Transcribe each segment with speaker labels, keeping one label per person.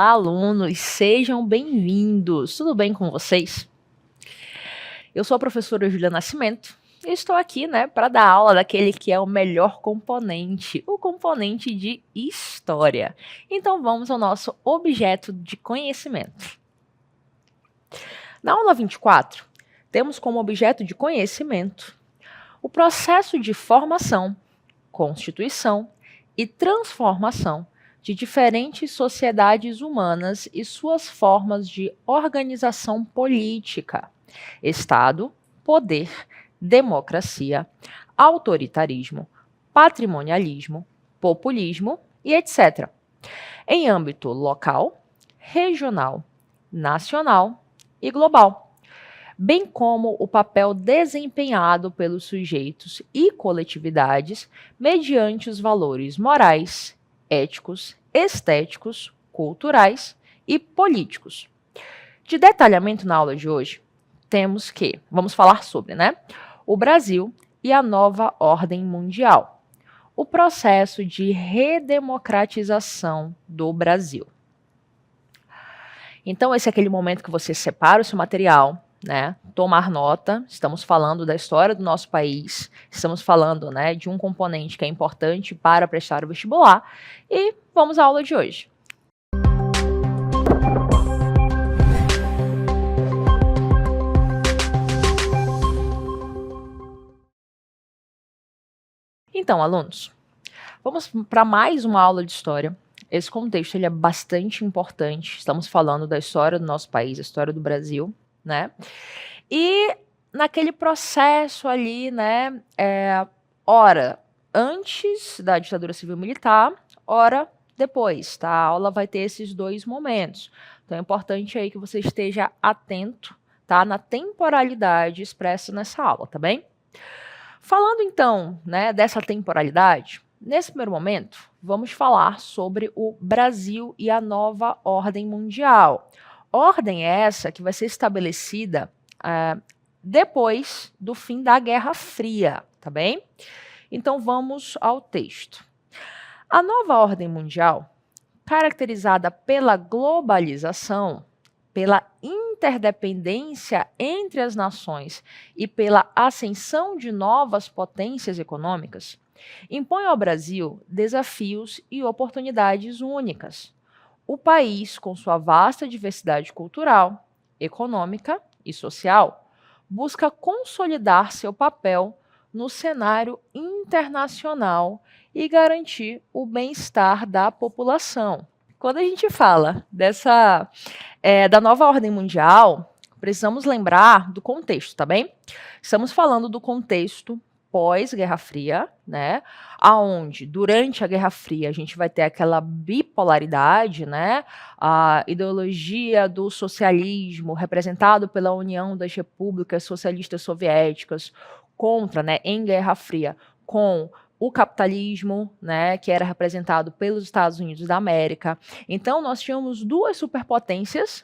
Speaker 1: Olá, alunos, sejam bem-vindos. Tudo bem com vocês? Eu sou a professora Júlia Nascimento e estou aqui, para dar aula daquele que é o melhor componente, o componente de história. Então vamos ao nosso objeto de conhecimento. Na aula 24, temos como objeto de conhecimento o processo de formação, constituição e transformação de diferentes sociedades humanas e suas formas de organização política, Estado, poder, democracia, autoritarismo, patrimonialismo, populismo e etc., em âmbito local, regional, nacional e global, bem como o papel desempenhado pelos sujeitos e coletividades mediante os valores morais, éticos, estéticos, culturais e políticos. De detalhamento na aula de hoje, vamos falar sobre, o Brasil e a nova ordem mundial, o processo de redemocratização do Brasil. Então, esse é aquele momento que você separa o seu material, tomar nota. Estamos falando da história do nosso país, estamos falando, de um componente que é importante para prestar o vestibular, e vamos à aula de hoje. Então, alunos, vamos para mais uma aula de história. Esse contexto ele é bastante importante. Estamos falando da história do nosso país, a história do Brasil, E naquele processo ali, ora antes da ditadura civil-militar, ora depois, tá? A aula vai ter esses dois momentos. Então é importante aí que você esteja atento, tá? Na temporalidade expressa nessa aula, tá bem? Falando então, dessa temporalidade, nesse primeiro momento, vamos falar sobre o Brasil e a nova ordem mundial. Ordem essa que vai ser estabelecida depois do fim da Guerra Fria, tá bem? Então vamos ao texto. A nova ordem mundial, caracterizada pela globalização, pela interdependência entre as nações e pela ascensão de novas potências econômicas, impõe ao Brasil desafios e oportunidades únicas. O país, com sua vasta diversidade cultural, econômica e social, busca consolidar seu papel no cenário internacional e garantir o bem-estar da população. Quando a gente fala da nova ordem mundial, precisamos lembrar do contexto, tá bem? Estamos falando do contexto pós-Guerra Fria, aonde durante a Guerra Fria a gente vai ter aquela bipolaridade, a ideologia do socialismo representado pela União das Repúblicas Socialistas Soviéticas contra, em Guerra Fria, com o capitalismo, que era representado pelos Estados Unidos da América. Então nós tínhamos duas superpotências,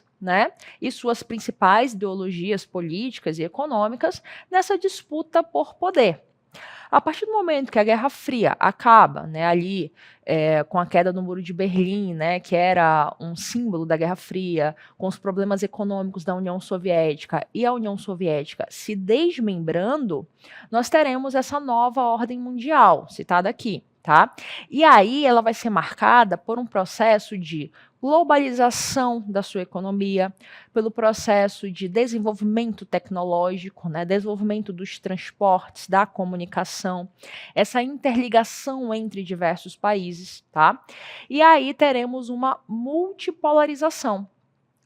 Speaker 1: e suas principais ideologias políticas e econômicas nessa disputa por poder. A partir do momento que a Guerra Fria acaba, ali com a queda do Muro de Berlim, que era um símbolo da Guerra Fria, com os problemas econômicos da União Soviética e a União Soviética se desmembrando, nós teremos essa nova ordem mundial, citada aqui, tá? E aí ela vai ser marcada por um processo de globalização da sua economia, pelo processo de desenvolvimento tecnológico, desenvolvimento dos transportes, da comunicação, essa interligação entre diversos países, tá? E aí teremos uma multipolarização.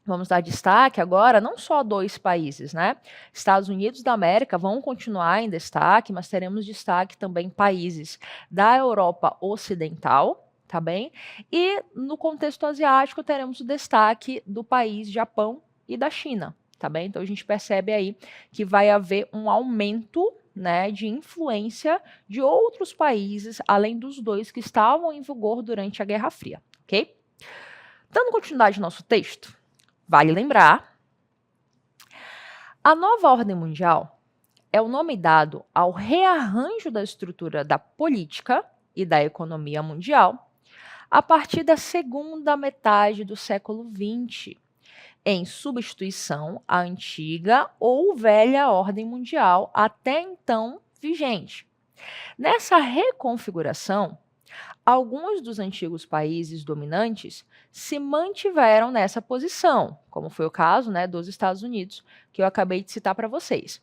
Speaker 1: Vamos dar destaque agora não só a dois países, Estados Unidos da América vão continuar em destaque, mas teremos destaque também países da Europa Ocidental, tá bem? E no contexto asiático teremos o destaque do país Japão e da China, tá bem? Então a gente percebe aí que vai haver um aumento, de influência de outros países, além dos dois que estavam em vigor durante a Guerra Fria, ok? Dando continuidade ao nosso texto, vale lembrar, a nova ordem mundial é o nome dado ao rearranjo da estrutura da política e da economia mundial, a partir da segunda metade do século XX, em substituição à antiga ou velha ordem mundial até então vigente. Nessa reconfiguração, alguns dos antigos países dominantes se mantiveram nessa posição, como foi o caso, né, dos Estados Unidos, que eu acabei de citar para vocês.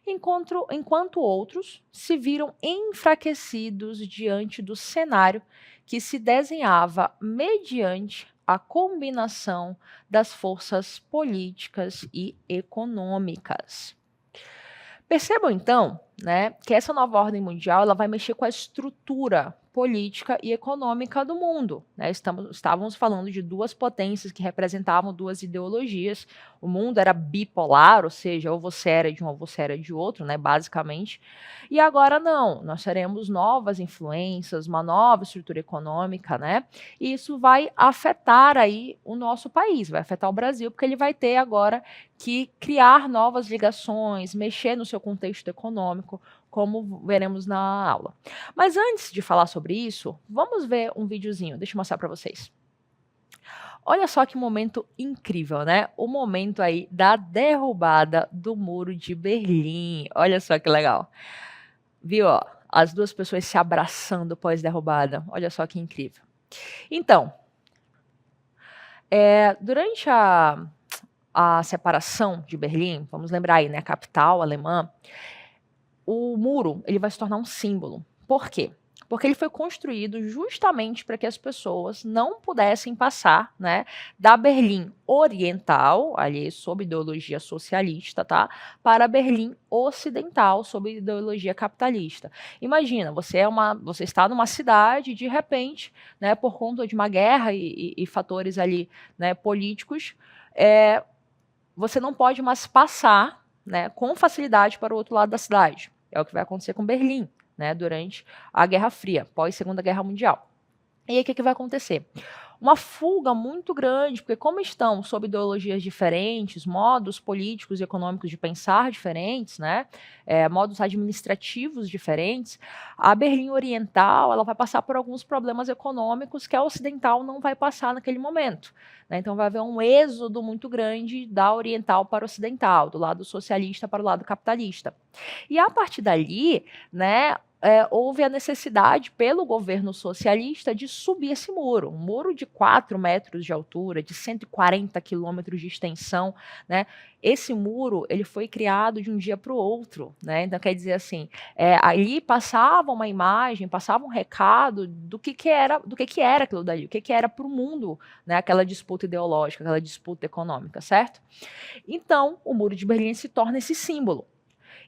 Speaker 1: Enquanto outros se viram enfraquecidos diante do cenário que se desenhava mediante a combinação das forças políticas e econômicas. Percebam então, né, que essa nova ordem mundial ela vai mexer com a estrutura política e econômica do mundo, né? Estávamos falando de duas potências que representavam duas ideologias. O mundo era bipolar, ou seja, ou você era de um ou você era de outro, né, basicamente. E agora não, nós teremos novas influências, uma nova estrutura econômica, né? E isso vai afetar aí o nosso país, vai afetar o Brasil, porque ele vai ter agora que criar novas ligações, mexer no seu contexto econômico, como veremos na aula. Mas antes de falar sobre isso, vamos ver um videozinho, deixa eu mostrar para vocês. Olha só que momento incrível, né? O momento aí da derrubada do Muro de Berlim. Olha só que legal. Viu, ó, as duas pessoas se abraçando pós-derrubada. Olha só que incrível. Então, durante a separação de Berlim, vamos lembrar aí, né, a capital alemã, o muro ele vai se tornar um símbolo. Por quê? Porque ele foi construído justamente para que as pessoas não pudessem passar, né, da Berlim Oriental, ali sob ideologia socialista, tá, para a Berlim Ocidental, sob ideologia capitalista. Imagina, você está numa cidade e de repente, né, por conta de uma guerra e fatores ali, né, políticos, você não pode mais passar, né, com facilidade para o outro lado da cidade. É o que vai acontecer com Berlim, né, durante a Guerra Fria, pós-Segunda Guerra Mundial. E aí o que vai acontecer? Uma fuga muito grande, porque como estão sob ideologias diferentes, modos políticos e econômicos de pensar diferentes, né, modos administrativos diferentes, a Berlim Oriental ela vai passar por alguns problemas econômicos que a Ocidental não vai passar naquele momento. Né? Então vai haver um êxodo muito grande da Oriental para o Ocidental, do lado socialista para o lado capitalista. E a partir dali, né, houve a necessidade pelo governo socialista de subir esse muro, um muro de 4 metros de altura, de 140 quilômetros de extensão, né? Esse muro ele foi criado de um dia para o outro, né? Então quer dizer assim, ali passava uma imagem, passava um recado do que era aquilo dali, o que era para o mundo, né? Aquela disputa ideológica, aquela disputa econômica, certo? Então o Muro de Berlim se torna esse símbolo.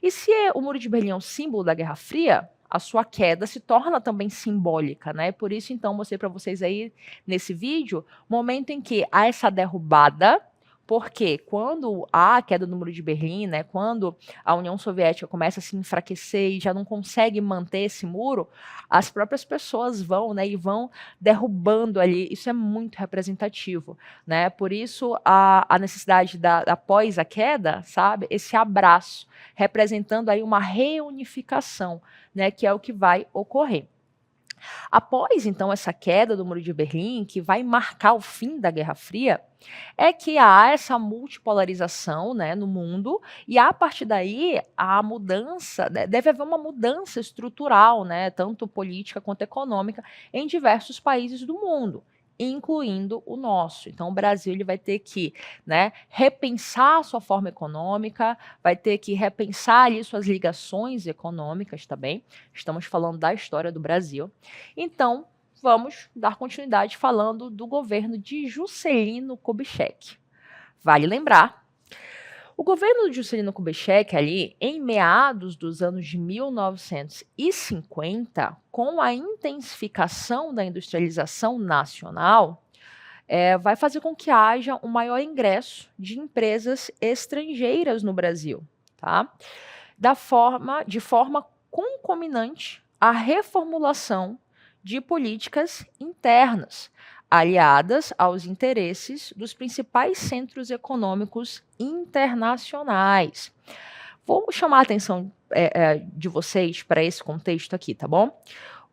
Speaker 1: E se o Muro de Berlim é um símbolo da Guerra Fria, a sua queda se torna também simbólica, né? Por isso, então, mostrei para vocês aí nesse vídeo, momento em que há essa derrubada, porque quando há a queda do Muro de Berlim, né, quando a União Soviética começa a se enfraquecer e já não consegue manter esse muro, as próprias pessoas vão, né, e vão derrubando ali. Isso é muito representativo, né? Por isso a necessidade após a queda, sabe, esse abraço, representando aí uma reunificação, né, que é o que vai ocorrer. Após, então, essa queda do Muro de Berlim, que vai marcar o fim da Guerra Fria, é que há essa multipolarização, né, no mundo, e a partir daí a mudança, deve haver uma mudança estrutural, né, tanto política quanto econômica, em diversos países do mundo, incluindo o nosso. Então, o Brasil ele vai ter que, né, repensar a sua forma econômica, vai ter que repensar ali suas ligações econômicas também. Estamos falando da história do Brasil. Então, vamos dar continuidade falando do governo de Juscelino Kubitschek. Vale lembrar, o governo de Juscelino Kubitschek ali, em meados dos anos de 1950, com a intensificação da industrialização nacional, vai fazer com que haja um maior ingresso de empresas estrangeiras no Brasil, tá? De forma concomitante à reformulação de políticas internas, aliadas aos interesses dos principais centros econômicos internacionais. Vou chamar a atenção de vocês para esse contexto aqui, tá bom?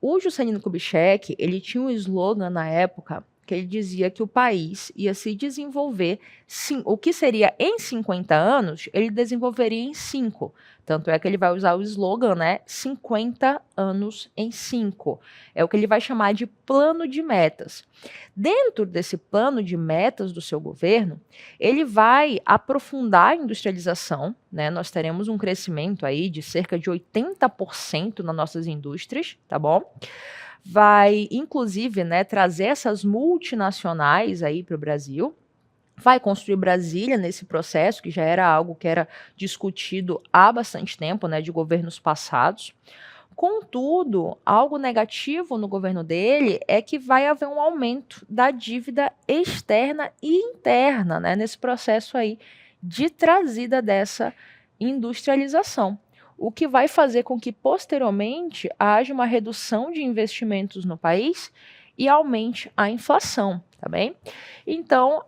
Speaker 1: O Juscelino Kubitschek, ele tinha um slogan na época que ele dizia que o país ia se desenvolver, sim, o que seria em 50 anos, ele desenvolveria em 5. Tanto é que ele vai usar o slogan, né, 50 anos em 5. É o que ele vai chamar de plano de metas. Dentro desse plano de metas do seu governo, ele vai aprofundar a industrialização, né? Nós teremos um crescimento aí de cerca de 80% nas nossas indústrias, tá bom? Vai, inclusive, né, trazer essas multinacionais aí para o Brasil, vai construir Brasília nesse processo, que já era algo que era discutido há bastante tempo, né, de governos passados. Contudo, algo negativo no governo dele é que vai haver um aumento da dívida externa e interna, né, nesse processo aí de trazida dessa industrialização, o que vai fazer com que posteriormente haja uma redução de investimentos no país e aumente a inflação, tá bem? Então,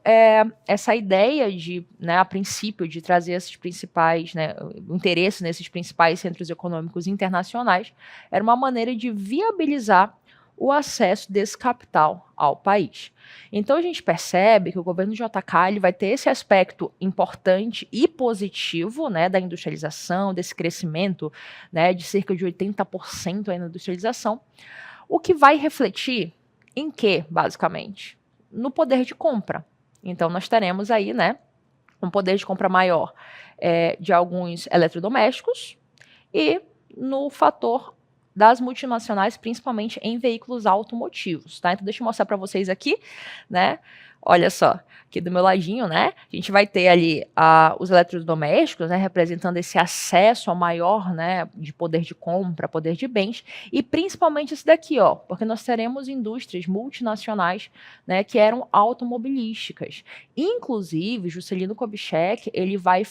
Speaker 1: essa ideia de, né, a princípio, de trazer esses principais, né, o interesse nesses principais centros econômicos internacionais, era uma maneira de viabilizar o acesso desse capital ao país. Então, a gente percebe que o governo JK ele vai ter esse aspecto importante e positivo, né, da industrialização, desse crescimento, né, de cerca de 80% aí na industrialização, o que vai refletir em quê, basicamente? No poder de compra. Então, nós teremos aí, né, um poder de compra maior de alguns eletrodomésticos e no fator das multinacionais, principalmente em veículos automotivos, tá? Então, deixa eu mostrar para vocês aqui, né? Olha só, aqui do meu ladinho, né? A gente vai ter ali os eletrodomésticos, né? Representando esse acesso ao maior, né? De poder de compra, poder de bens, e principalmente esse daqui, ó, porque nós teremos indústrias multinacionais, né? Que eram automobilísticas. Inclusive, Juscelino Kubitschek, ele vai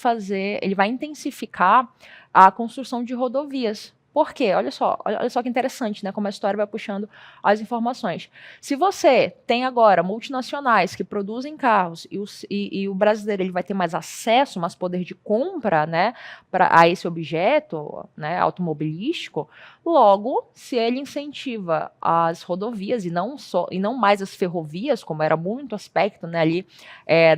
Speaker 1: intensificar a construção de rodovias. Por quê? Olha só que interessante, né? Como a história vai puxando as informações. Se você tem agora multinacionais que produzem carros e o brasileiro ele vai ter mais acesso, mais poder de compra, né, a esse objeto, né, automobilístico, logo, se ele incentiva as rodovias e não mais as ferrovias, como era muito aspecto, né, ali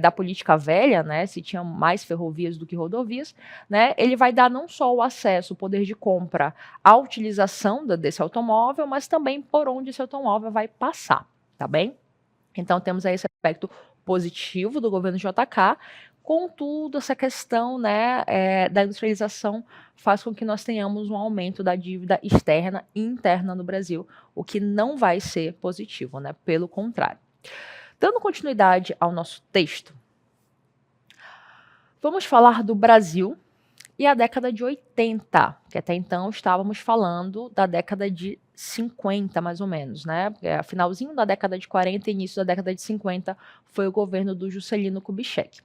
Speaker 1: da política velha, né, se tinha mais ferrovias do que rodovias, né, ele vai dar não só o acesso, o poder de compra a utilização desse automóvel, mas também por onde esse automóvel vai passar, tá bem? Então temos aí esse aspecto positivo do governo JK, contudo essa questão, né, da industrialização faz com que nós tenhamos um aumento da dívida externa e interna no Brasil, o que não vai ser positivo, né, pelo contrário. Dando continuidade ao nosso texto, vamos falar do Brasil e a década de 80, que até então estávamos falando da década de 50, mais ou menos, né? Finalzinho da década de 40 e início da década de 50 foi o governo do Juscelino Kubitschek.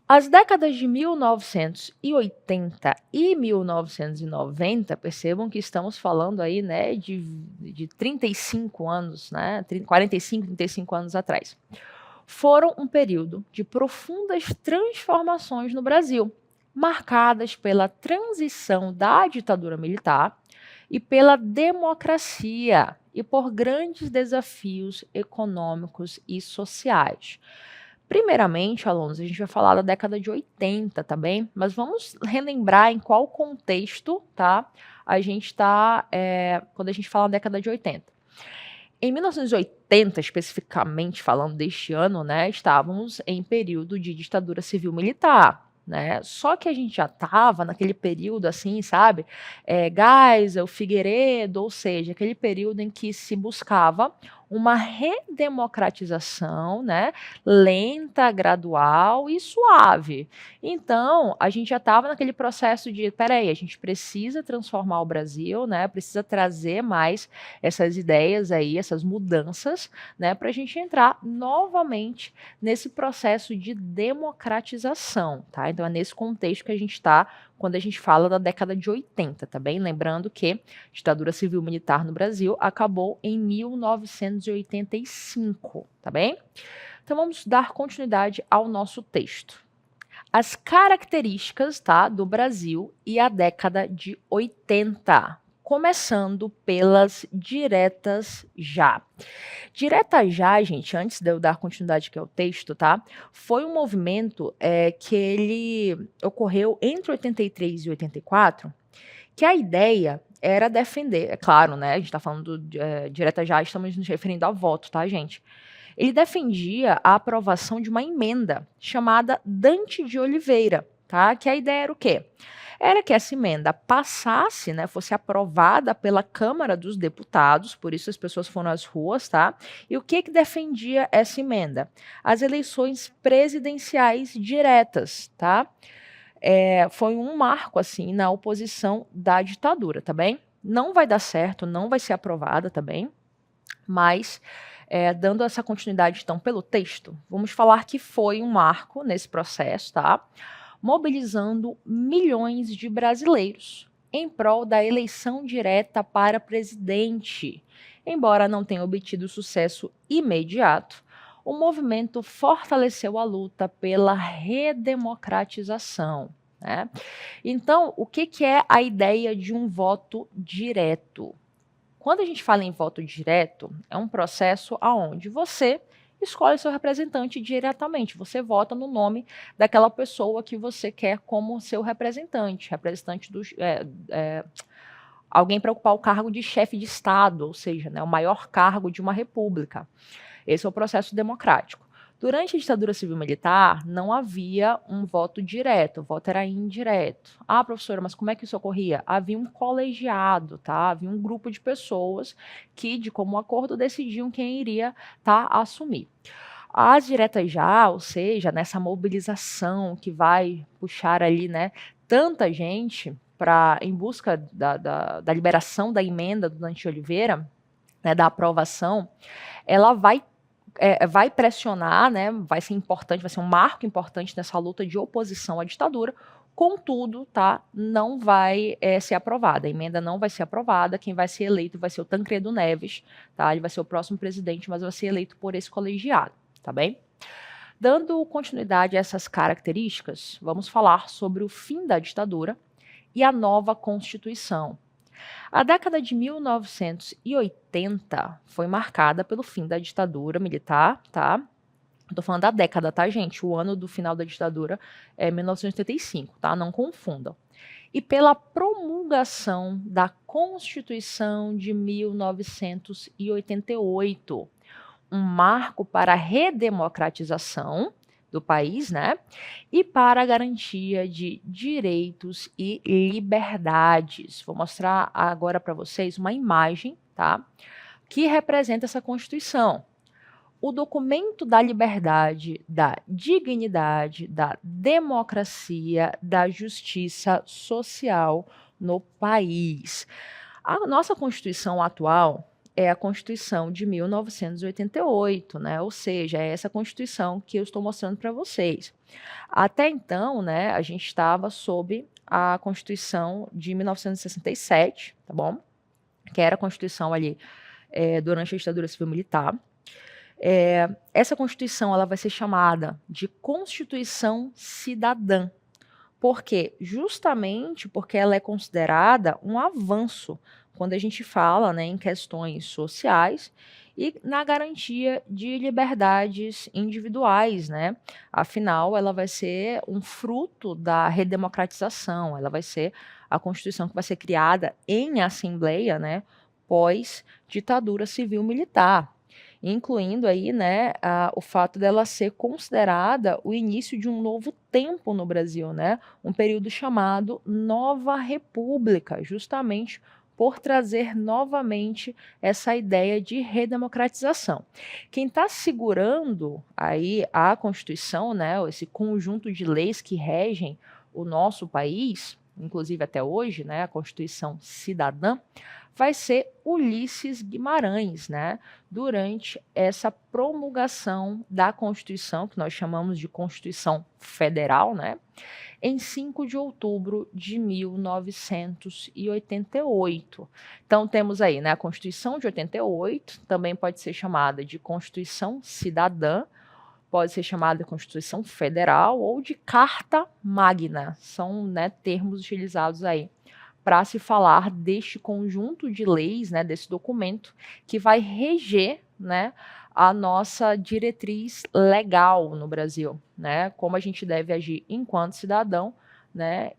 Speaker 1: As décadas de 1980 e 1990, percebam que estamos falando aí, né, de 35 anos, né, 45, 35 anos atrás, foram um período de profundas transformações no Brasil, marcadas pela transição da ditadura militar e pela democracia e por grandes desafios econômicos e sociais. Primeiramente, alunos, a gente vai falar da década de 80, tá bem? Mas vamos relembrar em qual contexto, tá? A gente está, quando a gente fala da década de 80. Em 1980, especificamente falando deste ano, né, estávamos em período de ditadura civil-militar, né? Só que a gente já estava naquele período assim, sabe? Geisel, Figueiredo, ou seja, aquele período em que se buscava uma redemocratização, né, lenta, gradual e suave. Então, a gente já estava naquele processo de, peraí, a gente precisa transformar o Brasil, né, precisa trazer mais essas ideias aí, essas mudanças, né, para a gente entrar novamente nesse processo de democratização, tá? Então, é nesse contexto que a gente está quando a gente fala da década de 80, tá bem? Lembrando que a ditadura civil-militar no Brasil acabou em 1985, tá bem? Então vamos dar continuidade ao nosso texto. As características, tá, do Brasil e a década de 80. começando pelas diretas já. Direta já, gente, antes de eu dar continuidade aqui ao texto, tá? Foi um movimento que ele ocorreu entre 83 e 84, que a ideia era defender, é claro, né? A gente está falando direta já, estamos nos referindo a voto, tá, gente? Ele defendia a aprovação de uma emenda chamada Dante de Oliveira, tá? Que a ideia era o quê? Era que essa emenda passasse, né, fosse aprovada pela Câmara dos Deputados, por isso as pessoas foram às ruas, tá? E o que defendia essa emenda? As eleições presidenciais diretas, tá? Foi um marco, assim, na oposição da ditadura, tá bem? Não vai dar certo, não vai ser aprovada, tá bem? Mas, dando essa continuidade, então, pelo texto, vamos falar que foi um marco nesse processo, tá? Mobilizando milhões de brasileiros em prol da eleição direta para presidente. Embora não tenha obtido sucesso imediato, o movimento fortaleceu a luta pela redemocratização, né? Então, o que é a ideia de um voto direto? Quando a gente fala em voto direto, é um processo onde você escolhe seu representante diretamente. Você vota no nome daquela pessoa que você quer como seu representante, alguém para ocupar o cargo de chefe de Estado, ou seja, né, o maior cargo de uma república. Esse é o processo democrático. Durante a ditadura civil-militar, não havia um voto direto, o voto era indireto. Ah, professora, mas como é que isso ocorria? Havia um colegiado, tá? Havia um grupo de pessoas que, de comum acordo, decidiam quem iria assumir. As diretas já, ou seja, nessa mobilização que vai puxar ali, né, tanta gente em busca da liberação da emenda do Dante Oliveira, né, da aprovação, ela vai pressionar, né, vai ser importante, vai ser um marco importante nessa luta de oposição à ditadura. Contudo, não vai ser aprovada, a emenda não vai ser aprovada, quem vai ser eleito vai ser o Tancredo Neves, tá? Ele vai ser o próximo presidente, mas vai ser eleito por esse colegiado, tá bem? Dando continuidade a essas características, vamos falar sobre o fim da ditadura e a nova Constituição. A década de 1980 foi marcada pelo fim da ditadura militar, tá? Estou falando da década, tá, gente? O ano do final da ditadura é 1985, tá? Não confundam. E pela promulgação da Constituição de 1988, um marco para a redemocratização do país, né? E para a garantia de direitos e liberdades. Vou mostrar agora para vocês uma imagem, tá? Que representa essa Constituição. O documento da liberdade, da dignidade, da democracia, da justiça social no país. A nossa Constituição atual é a Constituição de 1988, né? Ou seja, é essa Constituição que eu estou mostrando para vocês. Até então, né, a gente estava sob a Constituição de 1967, tá bom? Que era a Constituição ali durante a ditadura civil-militar. Essa Constituição ela vai ser chamada de Constituição Cidadã. Por quê? Justamente porque ela é considerada um avanço quando a gente fala, né, em questões sociais e na garantia de liberdades individuais, né? Afinal, ela vai ser um fruto da redemocratização, ela vai ser a Constituição que vai ser criada em assembleia, né, pós ditadura civil-militar, incluindo aí, né, o fato dela ser considerada o início de um novo tempo no Brasil, né, um período chamado Nova República, justamente por trazer novamente essa ideia de redemocratização. Quem está segurando aí a Constituição, né, esse conjunto de leis que regem o nosso país, inclusive até hoje, né, a Constituição Cidadã, vai ser Ulisses Guimarães, né, durante essa promulgação da Constituição, que nós chamamos de Constituição Federal, né, em 5 de outubro de 1988. Então, temos aí, né, a Constituição de 88, também pode ser chamada de Constituição Cidadã, pode ser chamada de Constituição Federal ou de Carta Magna, são, né, termos utilizados aí para se falar deste conjunto de leis, né, desse documento que vai reger, né, a nossa diretriz legal no Brasil, né, como a gente deve agir enquanto cidadão, né,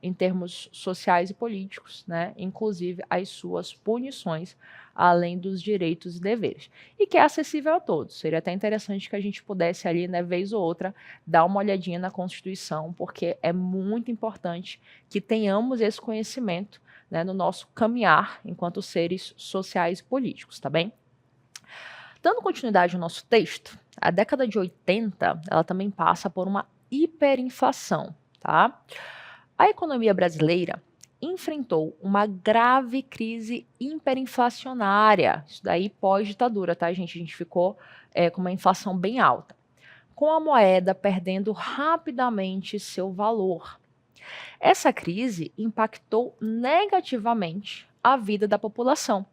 Speaker 1: em termos sociais e políticos, né, inclusive as suas punições, além dos direitos e deveres, e que é acessível a todos. Seria até interessante que a gente pudesse ali, né, vez ou outra, dar uma olhadinha na Constituição, porque é muito importante que tenhamos esse conhecimento, né, no nosso caminhar enquanto seres sociais e políticos, tá bem? Dando continuidade ao nosso texto, a década de 80, ela também passa por uma hiperinflação, tá? A economia brasileira enfrentou uma grave crise hiperinflacionária, isso daí pós-ditadura, tá, gente? A gente ficou com uma inflação bem alta, com a moeda perdendo rapidamente seu valor. Essa crise impactou negativamente a vida da população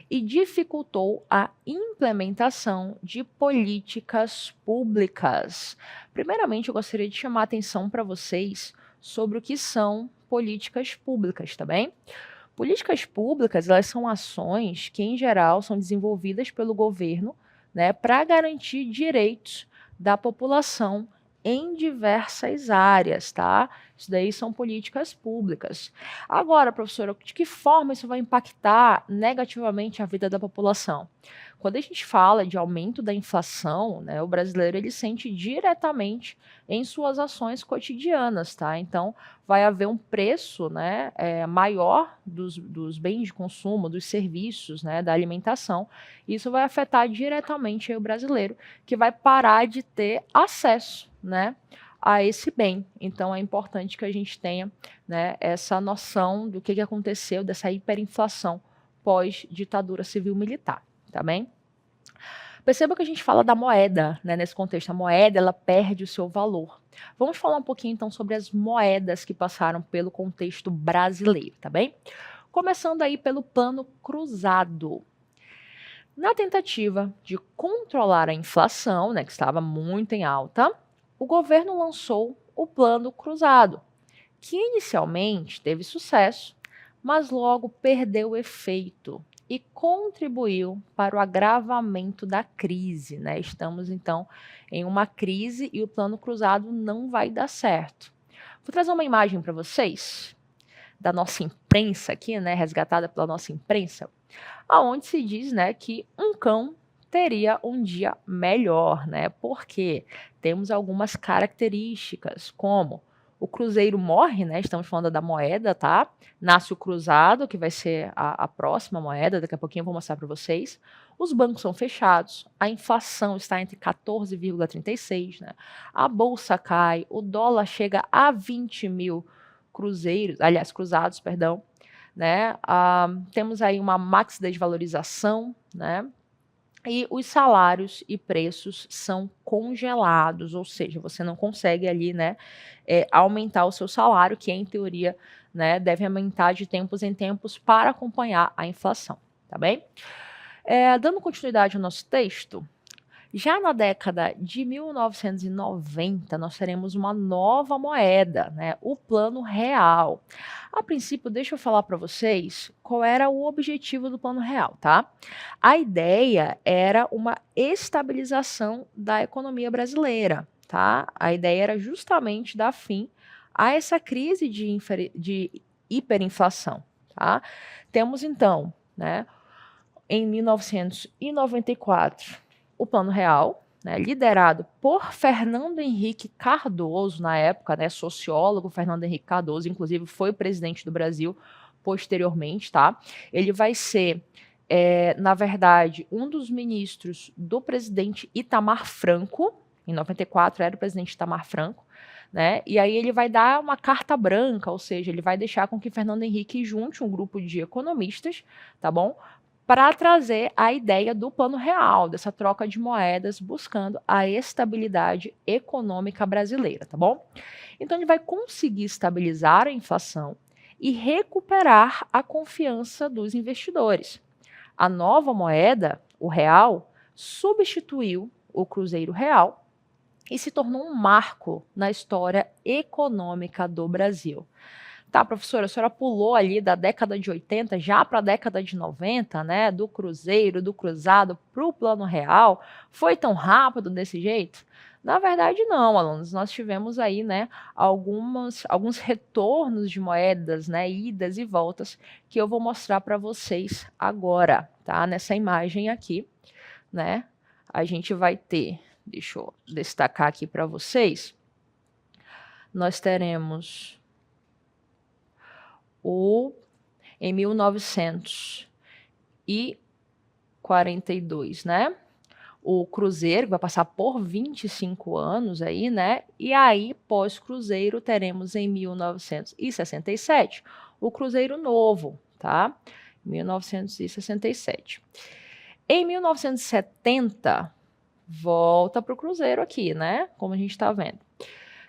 Speaker 1: e dificultou a implementação de políticas públicas. Primeiramente, eu gostaria de chamar a atenção para vocês sobre o que são políticas públicas, tá bem? Políticas públicas, elas são ações que, em geral, são desenvolvidas pelo governo, né, para garantir direitos da população em diversas áreas, tá? Isso daí são políticas públicas. Agora, professora, de que forma isso vai impactar negativamente a vida da população? Quando a gente fala de aumento da inflação, né, o brasileiro ele sente diretamente em suas ações cotidianas, tá? Então, vai haver um preço, né, maior dos bens de consumo, dos serviços, né, da alimentação. Isso vai afetar diretamente aí o brasileiro, que vai parar de ter acesso, né, a esse bem. Então é importante que a gente tenha, né, essa noção do que aconteceu, dessa hiperinflação pós-ditadura civil-militar, tá bem? Perceba que a gente fala da moeda, né, nesse contexto. A moeda, ela perde o seu valor. Vamos falar um pouquinho, então, sobre as moedas que passaram pelo contexto brasileiro, tá bem? Começando aí pelo Plano Cruzado. Na tentativa de controlar a inflação, né, que estava muito em alta, o governo lançou o Plano Cruzado, que inicialmente teve sucesso, mas logo perdeu efeito e contribuiu para o agravamento da crise, né? Estamos então em uma crise e o Plano Cruzado não vai dar certo. Vou trazer uma imagem para vocês da nossa imprensa aqui, né, resgatada pela nossa imprensa, aonde se diz, né, que um cão teria um dia melhor, né? Porque temos algumas características, como o cruzeiro morre, né? Estamos falando da moeda, tá? Nasce o cruzado, que vai ser a próxima moeda, daqui a pouquinho eu vou mostrar para vocês. Os bancos são fechados, a inflação está entre 14,36, né? A bolsa cai, o dólar chega a 20 mil cruzados, perdão, né? Temos aí uma max desvalorização, né? E os salários e preços são congelados, ou seja, você não consegue ali, né, aumentar o seu salário, que em teoria, né, deve aumentar de tempos em tempos para acompanhar a inflação, tá bem? Dando continuidade ao nosso texto, já na década de 1990, nós teremos uma nova moeda, né, o Plano Real. A princípio, deixa eu falar para vocês qual era o objetivo do Plano Real, tá? A ideia era uma estabilização da economia brasileira, tá? A ideia era justamente dar fim a essa crise de hiperinflação, tá? Temos então, né, em 1994, o Plano Real, né, liderado por Fernando Henrique Cardoso, na época, né, sociólogo Fernando Henrique Cardoso, inclusive foi presidente do Brasil posteriormente, tá? Ele vai ser, na verdade, um dos ministros do presidente Itamar Franco, em 94 era o presidente Itamar Franco, né? E aí ele vai dar uma carta branca, ou seja, ele vai deixar com que Fernando Henrique junte um grupo de economistas, tá bom? Para trazer a ideia do Plano Real, dessa troca de moedas, buscando a estabilidade econômica brasileira, tá bom? Então ele vai conseguir estabilizar a inflação e recuperar a confiança dos investidores. A nova moeda, o real, substituiu o Cruzeiro Real e se tornou um marco na história econômica do Brasil. Tá, professora, a senhora pulou ali da década de 80 já para a década de 90, né? Do cruzeiro, do cruzado para o plano real. Foi tão rápido desse jeito? Na verdade, não, alunos. Nós tivemos aí, né, alguns retornos de moedas, né, idas e voltas, que eu vou mostrar para vocês agora, tá? Nessa imagem aqui, né? A gente vai ter, deixa eu destacar aqui para vocês, nós teremos em 1942, né? O cruzeiro vai passar por 25 anos aí, né? E aí, pós-cruzeiro, teremos em 1967 o cruzeiro novo, tá? 1967. Em 1970, volta para o cruzeiro aqui, né? Como a gente está vendo,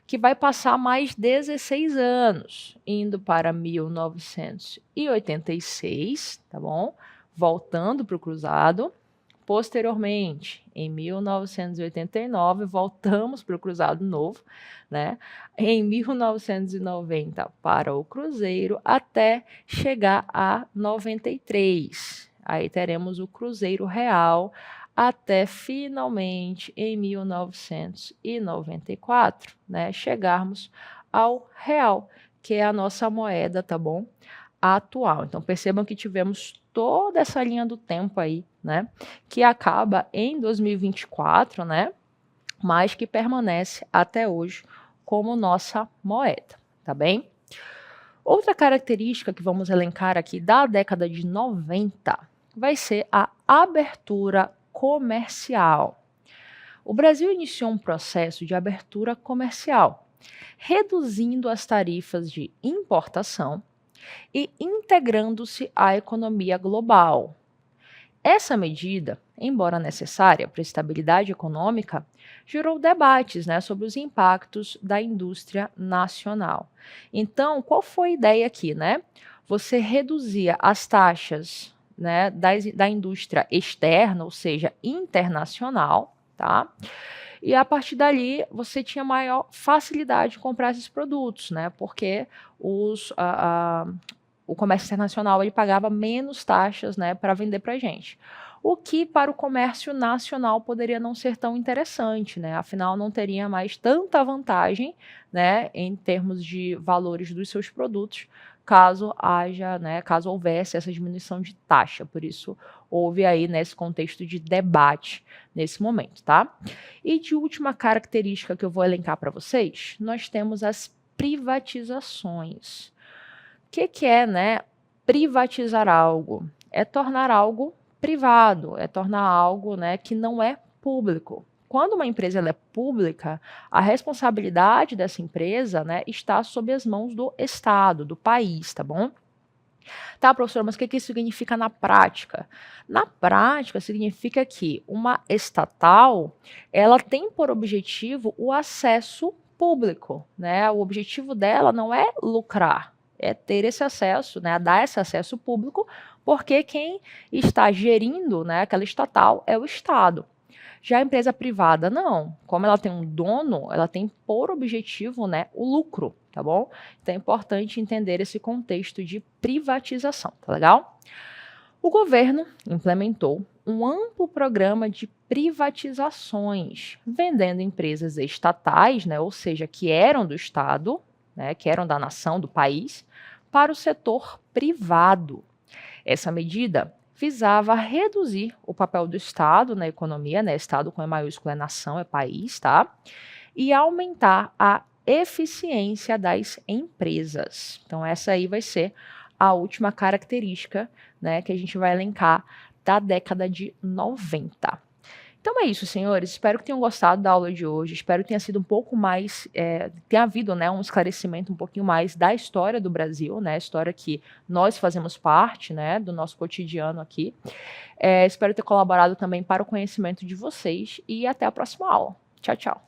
Speaker 1: que vai passar mais 16 anos, indo para 1986, tá bom? Voltando para o cruzado. Posteriormente, em 1989, voltamos para o cruzado novo, né? Em 1990 para o cruzeiro, até chegar a 93. Aí teremos o cruzeiro real, até finalmente em 1994, né, chegarmos ao real, que é a nossa moeda, tá bom? Atual. Então percebam que tivemos toda essa linha do tempo aí, né, que acaba em 2024, né, mas que permanece até hoje como nossa moeda, tá bem? Outra característica que vamos elencar aqui da década de 90 vai ser a abertura comercial. O Brasil iniciou um processo de abertura comercial, reduzindo as tarifas de importação e integrando-se à economia global. Essa medida, embora necessária para a estabilidade econômica, gerou debates, né, sobre os impactos da indústria nacional. Então, qual foi a ideia aqui, né? Você reduzia as taxas, né, da indústria externa, ou seja, internacional, tá? E a partir dali você tinha maior facilidade de comprar esses produtos, né? Porque o comércio internacional ele pagava menos taxas, né, para vender para a gente. O que para o comércio nacional poderia não ser tão interessante, né? Afinal, não teria mais tanta vantagem, né, em termos de valores dos seus produtos, caso houvesse essa diminuição de taxa. Por isso, houve aí nesse contexto de debate nesse momento, tá? E de última característica que eu vou elencar para vocês, nós temos as privatizações. O que é, né, privatizar algo? É tornar algo privado, é tornar algo, né, que não é público. Quando uma empresa ela é pública, a responsabilidade dessa empresa, né, está sob as mãos do Estado, do país, tá bom? Tá, professor, mas o que isso significa na prática? Na prática, significa que uma estatal, ela tem por objetivo o acesso público, né? O objetivo dela não é lucrar, é ter esse acesso, né, dar esse acesso público, porque quem está gerindo, né, aquela estatal é o Estado. Já a empresa privada, não. Como ela tem um dono, ela tem por objetivo, né, o lucro, tá bom? Então é importante entender esse contexto de privatização, tá legal? O governo implementou um amplo programa de privatizações, vendendo empresas estatais, né, ou seja, que eram do Estado, né, que eram da nação, do país, para o setor privado. Essa medida visava reduzir o papel do Estado na economia, né? Estado com E maiúsculo é nação, é país, tá? E aumentar a eficiência das empresas. Então, essa aí vai ser a última característica, né, que a gente vai elencar da década de 90. Então é isso, senhores. Espero que tenham gostado da aula de hoje. Espero que tenha sido um pouco mais, tenha havido, né, um esclarecimento um pouquinho mais da história do Brasil, né, a história que nós fazemos parte, né, do nosso cotidiano aqui. Espero ter colaborado também para o conhecimento de vocês e até a próxima aula. Tchau, tchau.